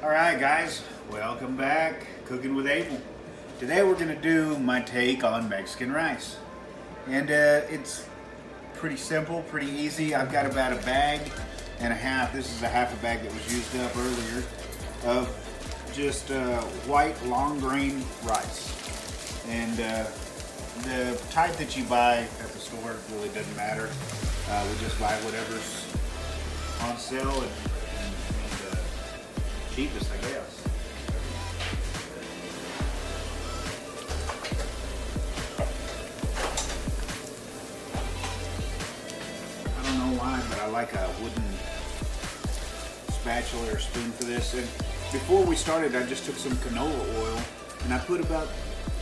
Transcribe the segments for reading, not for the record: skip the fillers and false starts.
Alright guys, welcome back. Cooking with Abel. Today we're going to do my take on Mexican rice. And it's pretty simple, pretty easy. I've got about a bag and a half. This is a half a bag that was used up earlier of just white long grain rice. And the type that you buy at the store really doesn't matter. We just buy whatever's on sale and cheapest, I guess. I don't know why, but I like a wooden spatula or spoon for this. And before we started, I just took some canola oil and I put about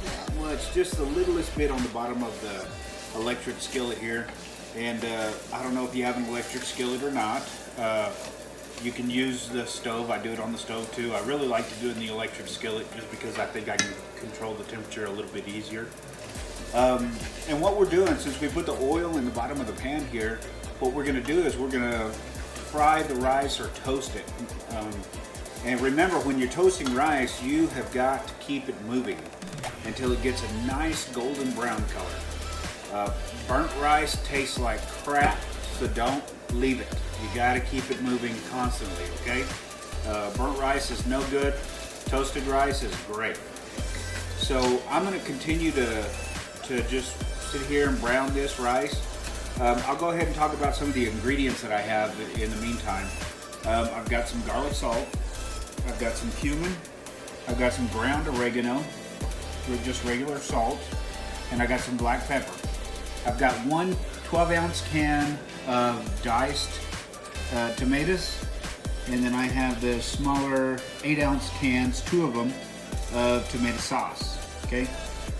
that much, just the littlest bit on the bottom of the electric skillet here. And I don't know if you have an electric skillet or not. You can use the stove. I do it on the stove too. I really like to do it in the electric skillet just because I think I can control the temperature a little bit easier. And what we're doing, since we put the oil in the bottom of the pan here, what we're going to do is we're going to fry the rice or toast it. And remember, when you're toasting rice, you have got to keep it moving until it gets a nice golden brown color. Burnt rice tastes like crap, so don't leave it. You got to keep it moving constantly, okay? Burnt rice is no good. Toasted rice is great. So I'm going to continue to just sit here and brown this rice. I'll go ahead and talk about some of the ingredients that I have in the meantime. I've got some garlic salt. I've got some cumin. I've got some ground oregano, with just regular salt. And I got some black pepper. I've got one 12-ounce can of diced tomatoes, and then I have the smaller 8-ounce cans, 2 of them, of tomato sauce. Okay,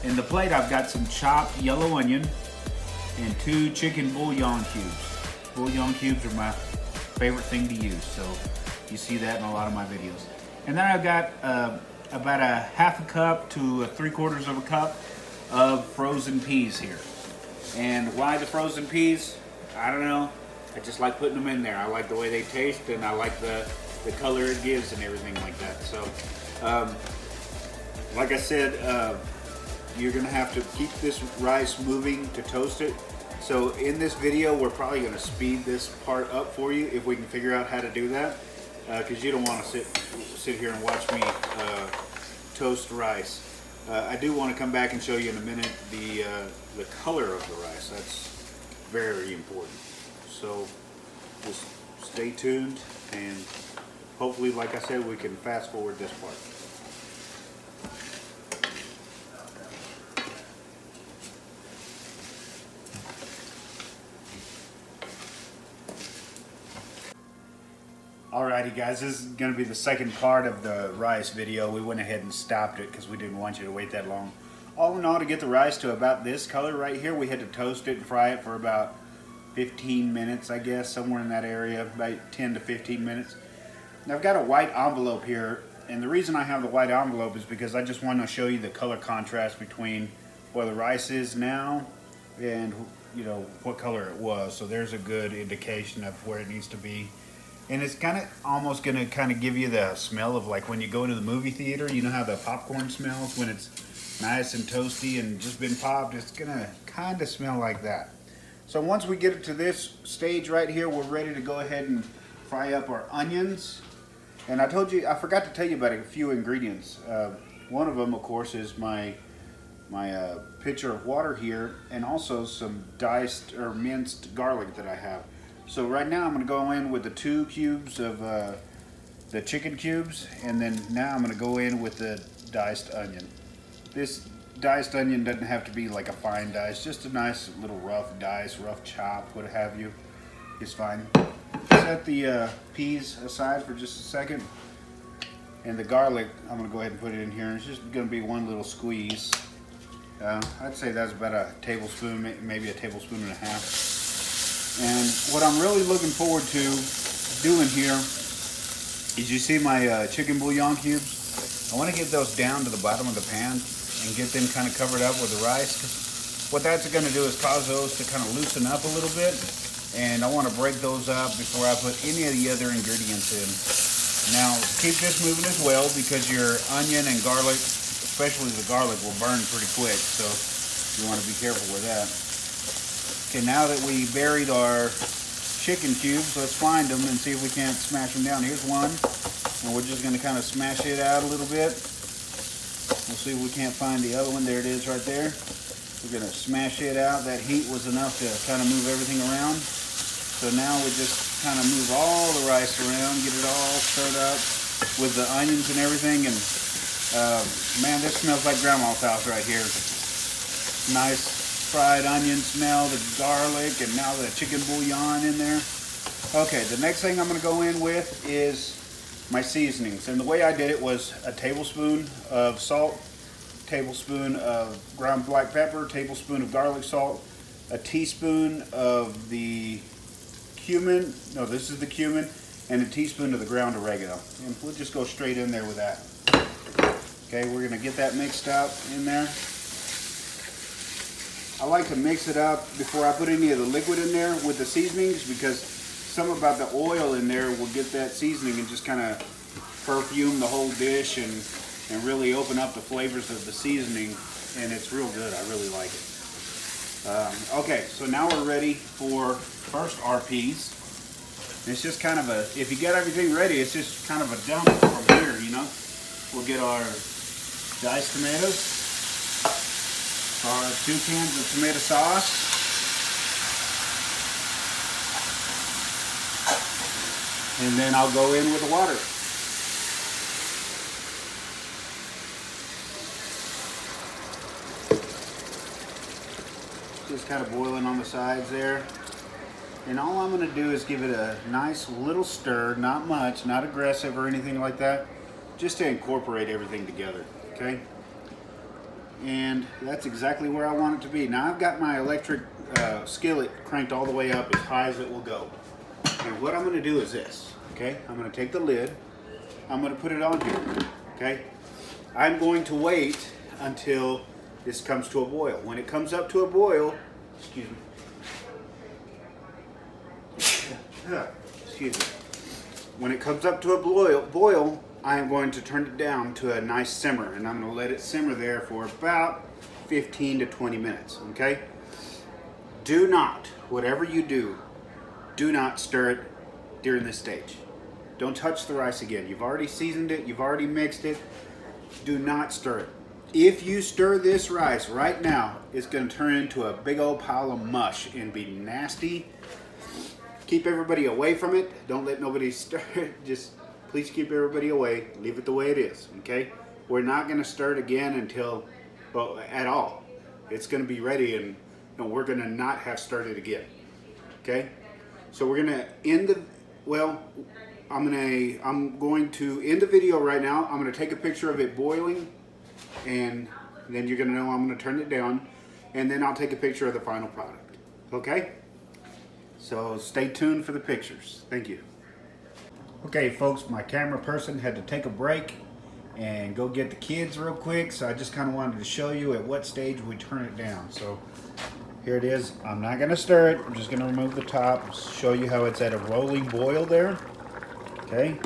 in the plate I've got some chopped yellow onion and 2 chicken bouillon cubes. Bouillon cubes are my favorite thing to use, so you see that in a lot of my videos. And then I've got about a half a cup to 3/4 of a cup of frozen peas here. And why the frozen peas? I don't know. I just like putting them in there. I like the way they taste, and I like the color it gives and everything like that. So, like I said, you're going to have to keep this rice moving to toast it. So in this video, we're probably going to speed this part up for you if we can figure out how to do that, because you don't want to sit here and watch me toast rice. I do want to come back and show you in a minute the color of the rice. That's very important. So just stay tuned, and hopefully, like I said, we can fast forward this part. Alrighty guys, this is going to be the second part of the rice video. We went ahead and stopped it because we didn't want you to wait that long. All in all, to get the rice to about this color right here, we had to toast it and fry it for about 15 minutes, I guess, somewhere in that area, about 10 to 15 minutes. Now I've got a white envelope here, and the reason I have the white envelope is because I just want to show you the color contrast between where the rice is now and, you know, what color it was. So there's a good indication of where it needs to be. And it's kind of almost going to kind of give you the smell of like when you go to the movie theater. You know how the popcorn smells when it's nice and toasty and just been popped? It's going to kind of smell like that. So once we get it to this stage right here, we're ready to go ahead and fry up our onions. And I forgot to tell you about a few ingredients. One of them, of course, is my pitcher of water here, and also some diced or minced garlic that I have. So right now I'm going to go in with the 2 cubes of the chicken cubes, and then now I'm going to go in with the diced onion. This diced onion doesn't have to be like a fine dice, just a nice little rough dice, rough chop, what have you, is fine. Set the peas aside for just a second, and the garlic, I'm going to go ahead and put it in here, and it's just going to be one little squeeze. I'd say that's about a tablespoon, maybe a tablespoon and a half. And what I'm really looking forward to doing here is, you see my chicken bouillon cubes? I want to get those down to the bottom of the pan and get them kind of covered up with the rice. 'Cause what that's going to do is cause those to kind of loosen up a little bit. And I want to break those up before I put any of the other ingredients in. Now keep this moving as well, because your onion and garlic, especially the garlic, will burn pretty quick, so you want to be careful with that. Okay, now that we buried our chicken cubes, let's find them and see if we can't smash them down. Here's one, and we're just going to kind of smash it out a little bit. We'll see if we can't find the other one. There it is right there. We're going to smash it out. That heat was enough to kind of move everything around. So now we just kind of move all the rice around, get it all stirred up with the onions and everything. And man, this smells like grandma's house right here. Nice fried onion smell, the garlic, and now the chicken bouillon in there. Okay, the next thing I'm going to go in with is my seasonings. And the way I did it was a tablespoon of salt, tablespoon of ground black pepper, tablespoon of garlic salt, a teaspoon of the cumin, no, this is the cumin, and a teaspoon of the ground oregano. And we'll just go straight in there with that. Okay, we're going to get that mixed up in there. I like to mix it up before I put any of the liquid in there with the seasonings, because something about the oil in there will get that seasoning and just kind of perfume the whole dish and really open up the flavors of the seasoning, and it's real good. I really like it. Okay, so now we're ready for first our peas. It's just kind of a, if you get everything ready, it's just kind of a dump from here, you know. We'll get our diced tomatoes, our 2 cans of tomato sauce, and then I'll go in with the water. Just kind of boiling on the sides there. And all I'm going to do is give it a nice little stir, not much, not aggressive or anything like that, just to incorporate everything together, okay? And that's exactly where I want it to be. Now I've got my electric skillet cranked all the way up as high as it will go. And what I'm going to do is this, okay? I'm going to take the lid, I'm going to put it on here, okay? I'm going to wait until this comes to a boil. When it comes up to a boil, excuse me, when it comes up to a boil, I am going to turn it down to a nice simmer, and I'm going to let it simmer there for about 15 to 20 minutes, okay? Do not, whatever you do, do not stir it during this stage. Don't touch the rice again. You've already seasoned it, you've already mixed it. Do not stir it. If you stir this rice right now, it's going to turn into a big old pile of mush and be nasty. Keep everybody away from it. Don't let nobody stir it. Just please keep everybody away. Leave it the way it is, okay? We're not going to stir it again until, well, at all. It's going to be ready, and we're going to not have stirred it again, okay? So we're going to end the, well, I'm going to end the video right now. I'm going to take a picture of it boiling, and then you're going to know I'm going to turn it down, and then I'll take a picture of the final product, okay? So stay tuned for the pictures. Thank you. Okay, folks, my camera person had to take a break and go get the kids real quick, so I just kind of wanted to show you at what stage we turn it down. So here it is. I'm not going to stir it. I'm just going to remove the top, show you how it's at a rolling boil there. Okay,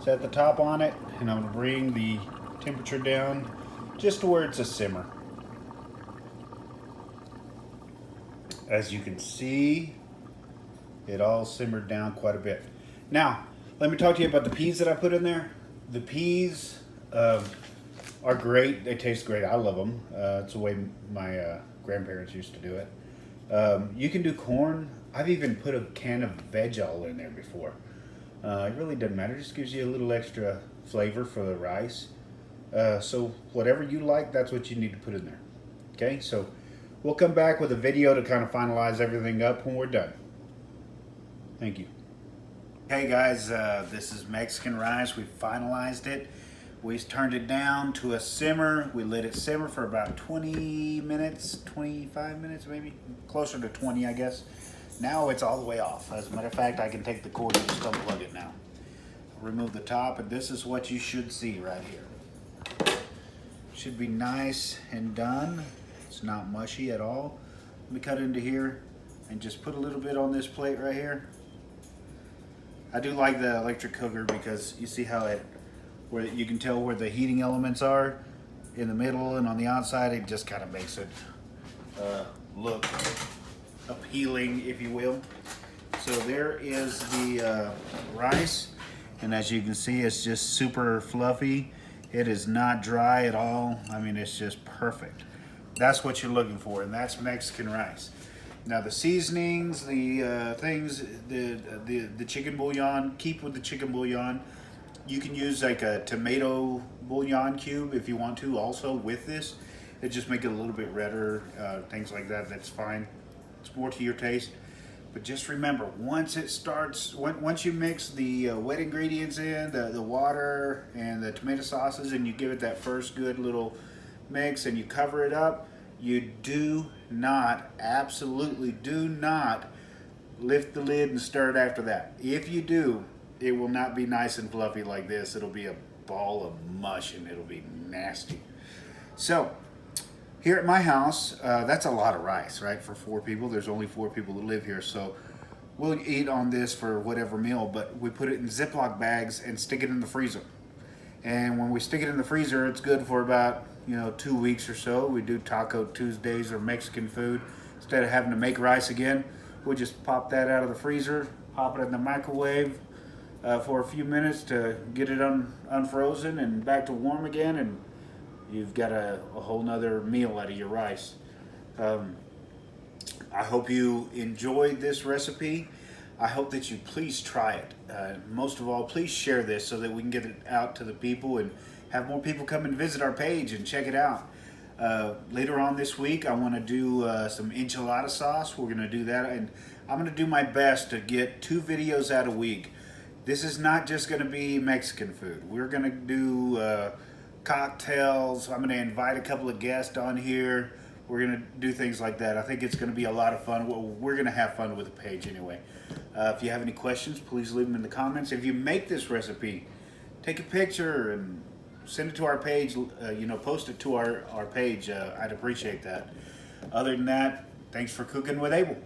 set the top on it, and I'm going to bring the temperature down just to where it's a simmer. As you can see, it all simmered down quite a bit. Now, let me talk to you about the peas that I put in there. The peas are great. They taste great. I love them. It's the way my grandparents used to do it. You can do corn. I've even put a can of veg all in there before. It really doesn't matter. It just gives you a little extra flavor for the rice. So whatever you like, that's what you need to put in there. Okay, so we'll come back with a video to kind of finalize everything up when we're done. Thank you. Hey guys, this is Mexican rice. We finalized it. We turned it down to a simmer. We let it simmer for about 20 minutes, 25 minutes maybe, closer to 20 I guess. Now it's all the way off. As a matter of fact, I can take the cord and just unplug it now. Remove the top, and this is what you should see right here. Should be nice and done. It's not mushy at all. Let me cut into here and just put a little bit on this plate right here. I do like the electric cooker because you see how where you can tell where the heating elements are in the middle and on the outside. It just kind of makes it look appealing, if you will. So there is the rice, and as you can see, it's just super fluffy. It is not dry at all. I mean, it's just perfect. That's what you're looking for, and that's Mexican rice. Now the seasonings, the things, the chicken bouillon, keep with the chicken bouillon. You can use like a tomato bouillon cube if you want to also with this. It just make it a little bit redder, things like that, that's fine. It's more to your taste. But just remember, once it starts, once you mix the wet ingredients in, the water and the tomato sauces, and you give it that first good little mix and you cover it up, you do not, absolutely do not lift the lid and stir it after that. If you do, it will not be nice and fluffy like this. It'll be a ball of mush and it'll be nasty. So, here at my house, that's a lot of rice, right? For 4 people, there's only 4 people that live here, so we'll eat on this for whatever meal, but we put it in Ziploc bags and stick it in the freezer. And when we stick it in the freezer, it's good for about, 2 weeks or so. We do Taco Tuesdays or Mexican food. Instead of having to make rice again, we'll just pop that out of the freezer, pop it in the microwave for a few minutes to get it unfrozen and back to warm again, and you've got a whole nother meal out of your rice. I hope you enjoyed this recipe. I hope that you please try it. Most of all, please share this so that we can get it out to the people and have more people come and visit our page and check it out. Later on this week, I want to do some enchilada sauce. We're going to do that, and I'm going to do my best to get 2 videos out a week. This is not just going to be Mexican food. We're going to do cocktails. I'm going to invite a couple of guests on here. We're going to do things like that. I think it's going to be a lot of fun. We're going to have fun with the page anyway. If you have any questions, please leave them in the comments. If you make this recipe, take a picture and send it to our page. Post it to our page. I'd appreciate that. Other than that, thanks for cooking with Abel.